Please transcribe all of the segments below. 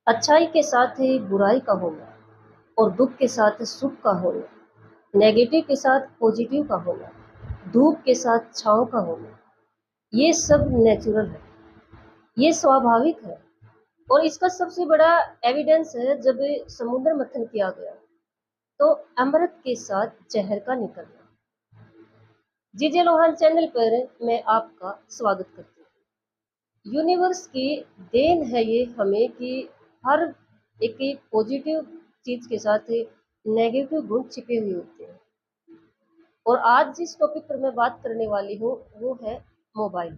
अच्छाई के साथ ही बुराई का होना और दुख के साथ सुख का होना, नेगेटिव के साथ पॉजिटिव का होना, धूप के साथ छाँव का होना, ये सब नेचुरल है, ये स्वाभाविक है। और इसका सबसे बड़ा एविडेंस है जब समुद्र मंथन किया गया तो अमृत के साथ जहर का निकलना। जीजे लोहान चैनल पर मैं आपका स्वागत करती हूँ। यूनिवर्स की देन है ये हमें कि हर एक पॉजिटिव चीज के साथ नेगेटिव गुण छिपे हुए होते हैं। और आज जिस टॉपिक पर मैं बात करने वाली हूँ वो है मोबाइल।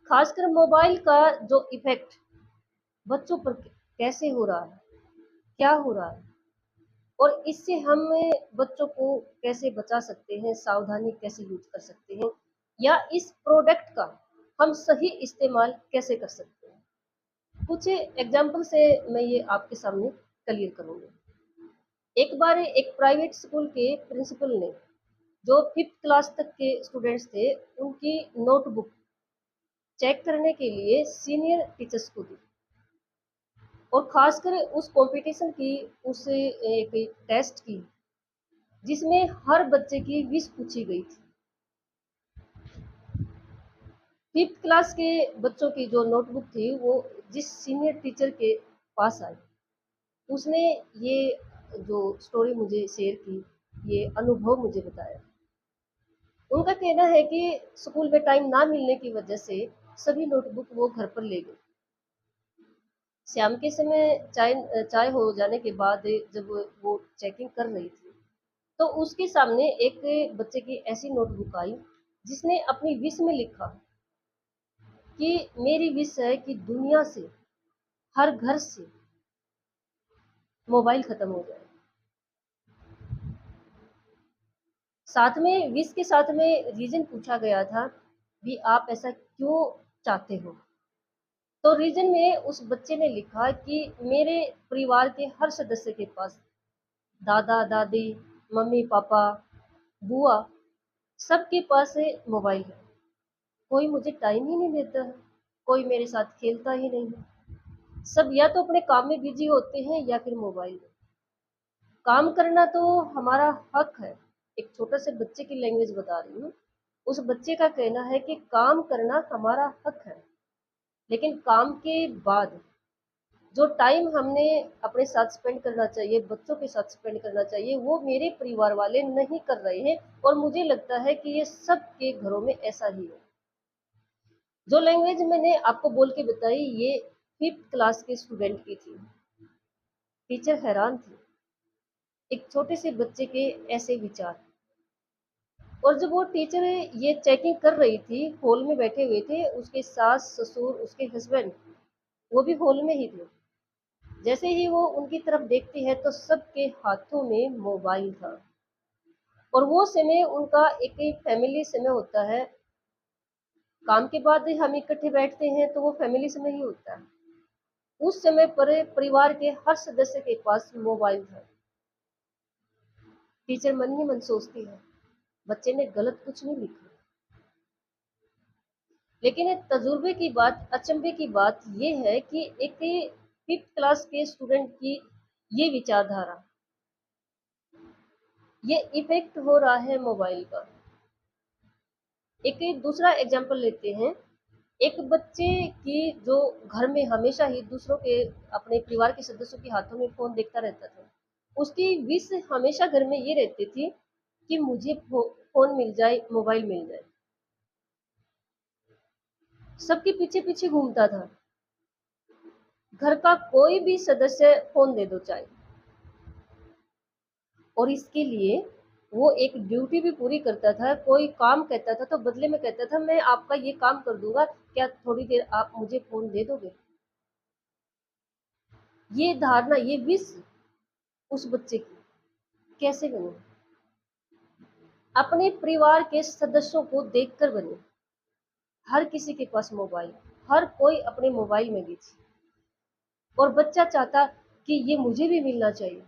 खासकर मोबाइल का जो इफेक्ट बच्चों पर कैसे हो रहा है, क्या हो रहा है, और इससे हम बच्चों को कैसे बचा सकते हैं, सावधानी कैसे यूज कर सकते हैं, या इस प्रोडक्ट का हम सही इस्तेमाल कैसे कर सकते हैं। कुछ एग्जाम्पल से मैं ये आपके सामने क्लियर करूंगी। एक बार एक प्राइवेट स्कूल के प्रिंसिपल ने जो 5th क्लास तक के स्टूडेंट्स थे उनकी नोटबुक चेक करने के लिए सीनियर टीचर्स को दी। और खासकर उस कंपटीशन की, उस एक टेस्ट की जिसमें हर बच्चे की विश पूछी गई थी। 5th क्लास के बच्चों की जो नोटबुक थी वो जिस सीनियर टीचर के पास आई, उसने ये जो स्टोरी मुझे शेयर की, ये अनुभव मुझे बताया। उनका कहना है कि स्कूल में टाइम ना मिलने की वजह से सभी नोटबुक वो घर पर ले गए। शाम के समय चाय चाय हो जाने के बाद जब वो चेकिंग कर रही थी तो उसके सामने एक बच्चे की ऐसी नोटबुक आई जिसने अपनी विश में लिखा कि मेरी विश है कि दुनिया से, हर घर से मोबाइल खत्म हो जाए। साथ में विश के साथ में रीजन पूछा गया था भी आप ऐसा क्यों चाहते हो। तो रीजन में उस बच्चे ने लिखा कि मेरे परिवार के हर सदस्य के पास, दादा दादी, मम्मी पापा, बुआ, सबके पास मोबाइल है। कोई मुझे टाइम ही नहीं देता है, कोई मेरे साथ खेलता ही नहीं है। सब या तो अपने काम में बिजी होते हैं या फिर मोबाइल में। काम करना तो हमारा हक है। एक छोटे से बच्चे की लैंग्वेज बता रही हूँ। उस बच्चे का कहना है कि काम करना हमारा हक है, लेकिन काम के बाद जो टाइम हमने अपने साथ स्पेंड करना चाहिए, बच्चों के साथ स्पेंड करना चाहिए, वो मेरे परिवार वाले नहीं कर रहे हैं। और मुझे लगता है कि ये सबके घरों में ऐसा ही है। जो लैंग्वेज मैंने आपको बोल के बताई ये 5th क्लास के स्टूडेंट की थी। टीचर हैरान थी एक छोटे से बच्चे के ऐसे विचार। और जब वो टीचर ये चेकिंग कर रही थी, हॉल में बैठे हुए थे उसके सास ससुर, उसके हस्बैंड, वो भी हॉल में ही थे। जैसे ही वो उनकी तरफ देखती है तो सबके हाथों में मोबाइल था। और वो समय उनका एक फैमिली समय होता है। काम के बाद हम इकट्ठे बैठते हैं तो वो फैमिली समय ही होता है। उस समय पर परिवार के हर सदस्य के पास मोबाइल था। टीचर मन ही मन सोचती है बच्चे ने गलत कुछ नहीं लिखा। लेकिन एक तजुर्बे की बात, अचंभे की बात ये है कि एक 5th क्लास के स्टूडेंट की ये विचारधारा, ये इफेक्ट हो रहा है मोबाइल का। एक दूसरा एग्जांपल लेते हैं। एक बच्चे की जो घर में हमेशा ही दूसरों के, अपने परिवार के सदस्यों के हाथों में फोन देखता रहता था, उसकी विश हमेशा घर में ये रहती थी कि मुझे फोन मिल जाए, मोबाइल मिल जाए। सबके पीछे पीछे घूमता था। घर का कोई भी सदस्य फोन दे दो चाहे। और इसके लिए वो एक ड्यूटी भी पूरी करता था। कोई काम कहता था तो बदले में कहता था मैं आपका ये काम कर दूंगा, क्या थोड़ी देर आप मुझे फोन दे दोगे। ये धारणा, ये विश उस बच्चे की कैसे बनी? अपने परिवार के सदस्यों को देखकर बनी। हर किसी के पास मोबाइल, हर कोई अपने मोबाइल में बिजी। और बच्चा चाहता कि ये मुझे भी मिलना चाहिए।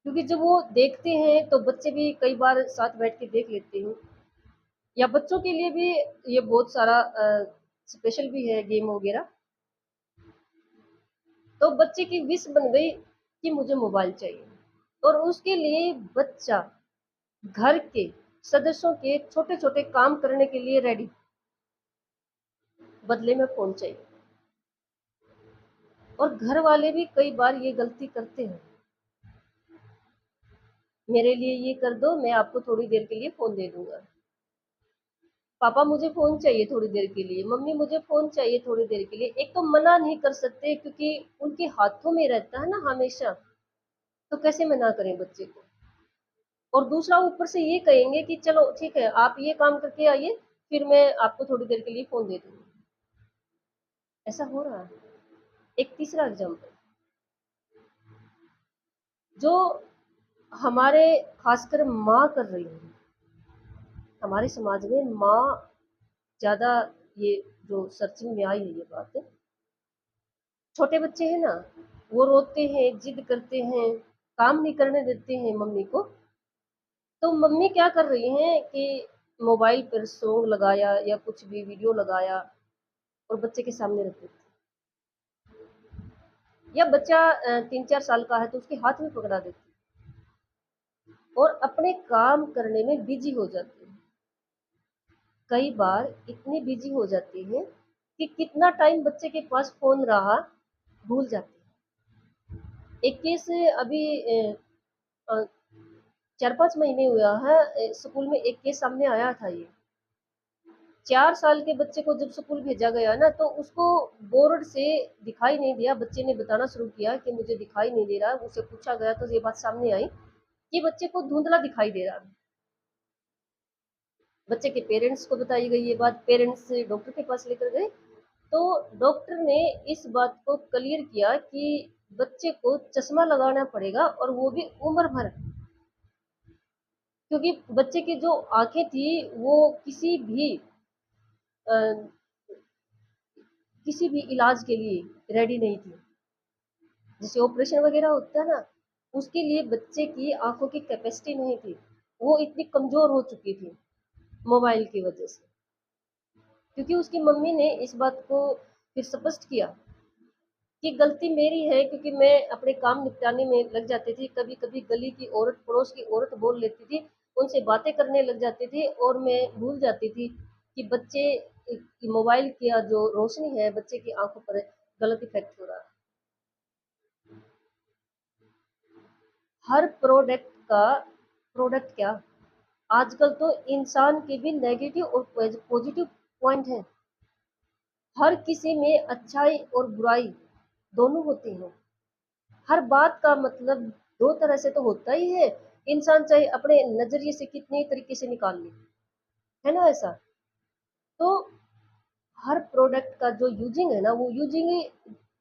क्योंकि जब वो देखते हैं तो बच्चे भी कई बार साथ बैठ के देख लेते हैं। या बच्चों के लिए भी ये बहुत सारा स्पेशल भी है गेम वगैरह। तो बच्चे की विश बन गई कि मुझे मोबाइल चाहिए, और उसके लिए बच्चा घर के सदस्यों के छोटे छोटे काम करने के लिए रेडी, बदले में फोन चाहिए। और घर वाले भी कई बार ये गलती करते हैं, मेरे लिए ये कर दो, मैं आपको थोड़ी देर के लिए फोन दे दूंगा। पापा मुझे फोन चाहिए थोड़ी देर के लिए, मम्मी मुझे फोन चाहिए थोड़ी देर के लिए। एक तो मना नहीं कर सकते क्योंकि उनके हाथों में रहता है ना हमेशा, तो कैसे मना करें बच्चे को। और दूसरा ऊपर से ये कहेंगे कि चलो ठीक है, आप ये काम करके आइए, फिर मैं आपको थोड़ी देर के लिए फोन दे दूंगी। ऐसा हो रहा है। एक तीसरा एग्जाम्पल, जो हमारे खासकर माँ कर रही है, हमारे समाज में माँ ज्यादा, ये जो सर्चिंग में आई है ये बात, छोटे बच्चे हैं ना, वो रोते हैं, जिद करते हैं, काम नहीं करने देते हैं मम्मी को। तो मम्मी क्या कर रही हैं कि मोबाइल पर सॉन्ग लगाया या कुछ भी वीडियो लगाया और बच्चे के सामने रख देती, या बच्चा 3-4 साल का है तो उसके हाथ में पकड़ा देती और अपने काम करने में बिजी हो जाती है। कई बार इतनी बिजी हो जाती है कि कितना टाइम बच्चे के पास फोन रहा भूल जाती है। एक केस अभी 4-5 महीने हुआ है, स्कूल में एक केस सामने आया था। ये 4 साल के बच्चे को जब स्कूल भेजा गया ना, तो उसको बोर्ड से दिखाई नहीं दिया। बच्चे ने बताना शुरू किया कि मुझे दिखाई नहीं दे रहा। उसे पूछा गया तो ये बात सामने आई कि बच्चे को धुंधला दिखाई दे रहा है। बच्चे के पेरेंट्स को बताई गई ये बात, पेरेंट्स डॉक्टर के पास लेकर गए, तो डॉक्टर ने इस बात को क्लियर किया कि बच्चे को चश्मा लगाना पड़ेगा, और वो भी उम्र भर, क्योंकि बच्चे की जो आंखें थी वो अ, किसी भी इलाज के लिए रेडी नहीं थी। जैसे ऑपरेशन वगैरह होता है ना, उसके लिए बच्चे की आंखों की कैपेसिटी नहीं थी, वो इतनी कमजोर हो चुकी थी मोबाइल की वजह से। क्योंकि उसकी मम्मी ने इस बात को फिर स्पष्ट किया कि गलती मेरी है, क्योंकि मैं अपने काम निपटाने में लग जाती थी। कभी कभी गली की औरत, पड़ोस की औरत बोल लेती थी, उनसे बातें करने लग जाती थी, और मैं भूल जाती थी कि बच्चे की मोबाइल की जो रोशनी है बच्चे की आंखों पर गलत इफेक्ट हो रहा है। हर प्रोडक्ट क्या, आजकल तो इंसान के भी नेगेटिव और पॉजिटिव पॉइंट है। हर किसी में अच्छाई और बुराई दोनों होती हैं। हर बात का मतलब दो तरह से तो होता ही है। इंसान चाहे अपने नजरिए से कितने तरीके से निकाल ले, है ना ऐसा। तो हर प्रोडक्ट का जो यूजिंग है ना, वो यूजिंग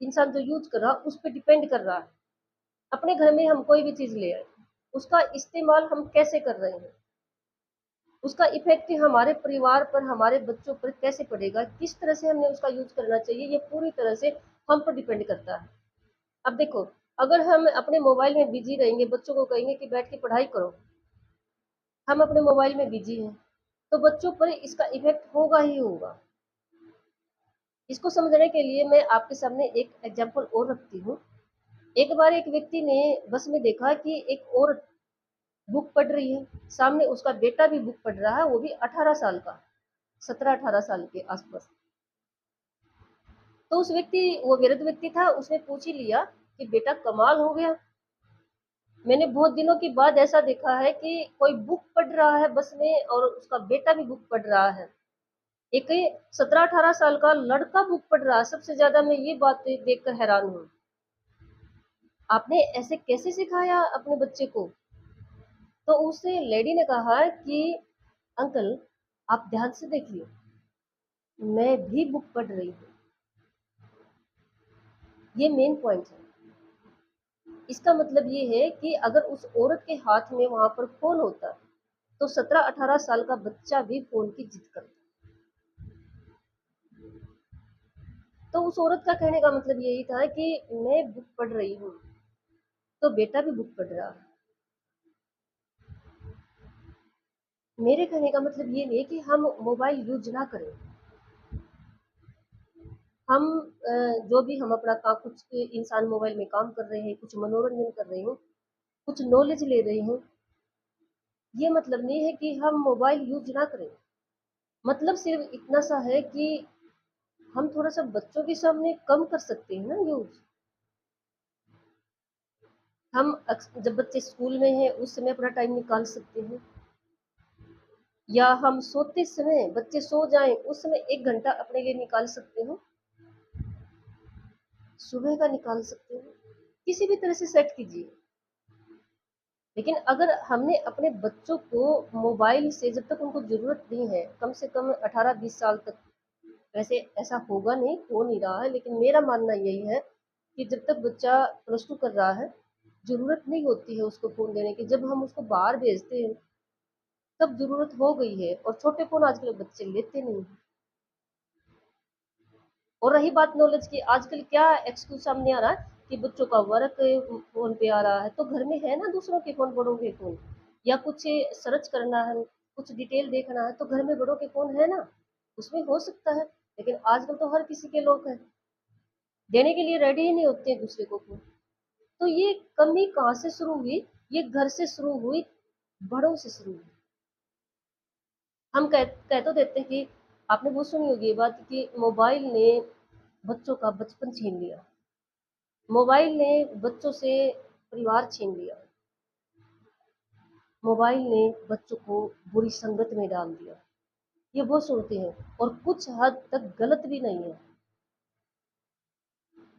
इंसान जो यूज कर रहा है उस पर डिपेंड कर रहा है। अपने घर में हम कोई भी चीज ले आए, उसका इस्तेमाल हम कैसे कर रहे हैं, उसका इफेक्ट हमारे परिवार पर, हमारे बच्चों पर कैसे पड़ेगा, किस तरह से हमें उसका यूज करना चाहिए, ये पूरी तरह से हम पर डिपेंड करता है। अब देखो, अगर हम अपने मोबाइल में बिजी रहेंगे, बच्चों को कहेंगे कि बैठ के पढ़ाई करो, हम अपने मोबाइल में बिजी हैं, तो बच्चों पर इसका इफेक्ट होगा ही होगा। इसको समझने के लिए मैं आपके सामने एक एग्जांपल और रखती हूँ। एक बार एक व्यक्ति ने बस में देखा कि एक औरत बुक पढ़ रही है, सामने उसका बेटा भी बुक पढ़ रहा है, वो भी 18 साल का, 17-18 साल के आसपास। तो उस व्यक्ति, वो वृद्ध व्यक्ति था, उसने पूछ ही लिया कि बेटा कमाल हो गया, मैंने बहुत दिनों के बाद ऐसा देखा है कि कोई बुक पढ़ रहा है बस में और उसका बेटा भी बुक पढ़ रहा है। एक 17-18 साल का लड़का बुक पढ़ रहा है, सबसे ज्यादा मैं ये बात देखकर हैरान हूँ। आपने ऐसे कैसे सिखाया अपने बच्चे को। तो उसे लेडी ने कहा कि अंकल आप ध्यान से देखिए, मैं भी बुक पढ़ रही हूँ। ये मेन पॉइंट है। इसका मतलब ये है कि अगर उस औरत के हाथ में वहां पर फोन होता, तो 17-18 साल का बच्चा भी फोन की जिद करता। तो उस औरत का कहने का मतलब यही था कि मैं बुक पढ़ रही हूँ, तो बेटा भी बुक पढ़ रहा है। मेरे कहने का मतलब ये नहीं कि हम मोबाइल यूज ना करें, हम जो भी हम अपना काम कुछ इंसान मोबाइल में काम कर रहे हैं, कुछ मनोरंजन कर रहे हो, कुछ नॉलेज ले रहे हो, ये मतलब नहीं है कि हम मोबाइल यूज़ ना करें। मतलब सिर्फ़ इतना सा है कि हम थोड़ा-सा बच्चों के सामने कम कर सकते हैं ना यूज़। हम जब बच्चे स्कूल में हैं, उस समय अपना टाइम निकाल सकते हैं, या हम सोते समय बच्चे सो जाएँ, उस समय 1 घंटा अपने लिए निकाल सकते हो, सुबह का निकाल सकते हो, किसी भी तरह से सेट कीजिए। लेकिन अगर हमने अपने बच्चों को मोबाइल से जब तक उनको ज़रूरत नहीं है, कम से कम 18-20 साल तक, वैसे ऐसा होगा नहीं, हो नहीं रहा है, लेकिन मेरा मानना यही है कि जब तक बच्चा प्लस 2 कर रहा है, ज़रूरत नहीं होती है उसको फ़ोन देने की। जब हम उसको बाहर भेजते हैं, तब ज़रूरत हो गई है, और छोटे फ़ोन आजकल बच्चे लेते नहीं हैं। और रही बात नॉलेज की, आजकल क्या एक्सक्यूज़ सामने आ रहा है कि बच्चों का वर्क फ़ोन पे आ रहा है, तो घर में है ना दूसरों के फ़ोन, बड़ों के फ़ोन, या कुछ सर्च करना है, कुछ डिटेल देखना है, तो घर में बड़ों के फ़ोन है ना, उसमें हो सकता है। लेकिन आजकल तो हर किसी के लोग हैं, देने के लिए रेडी ही नहीं होते हैं दूसरे को फ़ोन। तो ये कमी कहाँ से शुरू हुई? ये घर से शुरू हुई, बड़ों से शुरू हुई। हम कह तो देते हैं कि आपने वो सुनी होगी ये बात कि मोबाइल ने बच्चों का बचपन छीन लिया। मोबाइल ने बच्चों से परिवार छीन लिया। मोबाइल ने बच्चों को बुरी संगत में डाल दिया। ये वो सुनते हैं, और कुछ हद तक गलत भी नहीं है।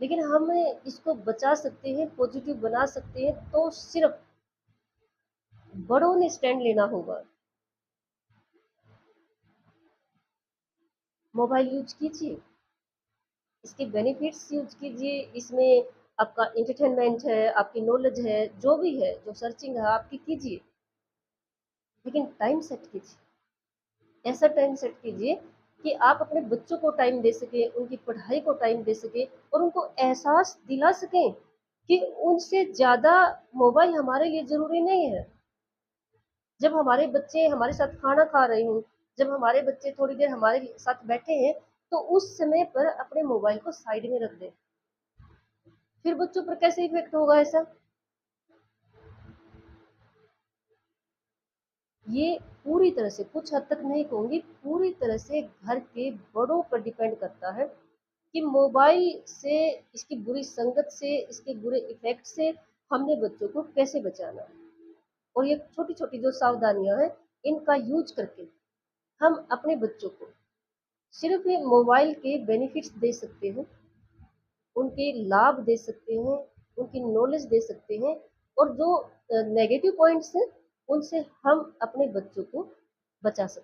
लेकिन हम इसको बचा सकते हैं, पॉजिटिव बना सकते हैं, तो सिर्फ बड़ों ने स्टैंड लेना होगा। मोबाइल यूज़ कीजिए, इसके बेनिफिट्स यूज़ कीजिए, इसमें आपका एंटरटेनमेंट है, आपकी नॉलेज है, जो भी है, जो सर्चिंग है आपकी कीजिए, लेकिन टाइम सेट कीजिए। ऐसा टाइम सेट कीजिए कि आप अपने बच्चों को टाइम दे सकें, उनकी पढ़ाई को टाइम दे सकें, और उनको एहसास दिला सकें कि उनसे ज़्यादा मोबाइल हमारे लिए ज़रूरी नहीं है। जब हमारे बच्चे हमारे साथ खाना खा रहे हों, जब हमारे बच्चे थोड़ी देर हमारे साथ बैठे हैं, तो उस समय पर अपने मोबाइल को साइड में रख दें। फिर बच्चों पर कैसे इफ़ेक्ट होगा ऐसा? ये पूरी तरह से, कुछ हद तक नहीं कहूँगी, पूरी तरह से घर के बड़ों पर डिपेंड करता है कि मोबाइल से, इसकी बुरी संगत से, इसके बुरे इफ़ेक्ट से हमने बच्चों को कैसे बचाना है। और ये छोटी-छोटी जो सावधानियाँ हैं, इनका यूज़ करके हम अपने बच्चों को सिर्फ़ ये मोबाइल के बेनिफिट्स दे सकते हैं, उनके लाभ दे सकते हैं, उनकी नॉलेज दे सकते हैं, और जो नेगेटिव पॉइंट्स हैं, उनसे हम अपने बच्चों को बचा सकते हैं।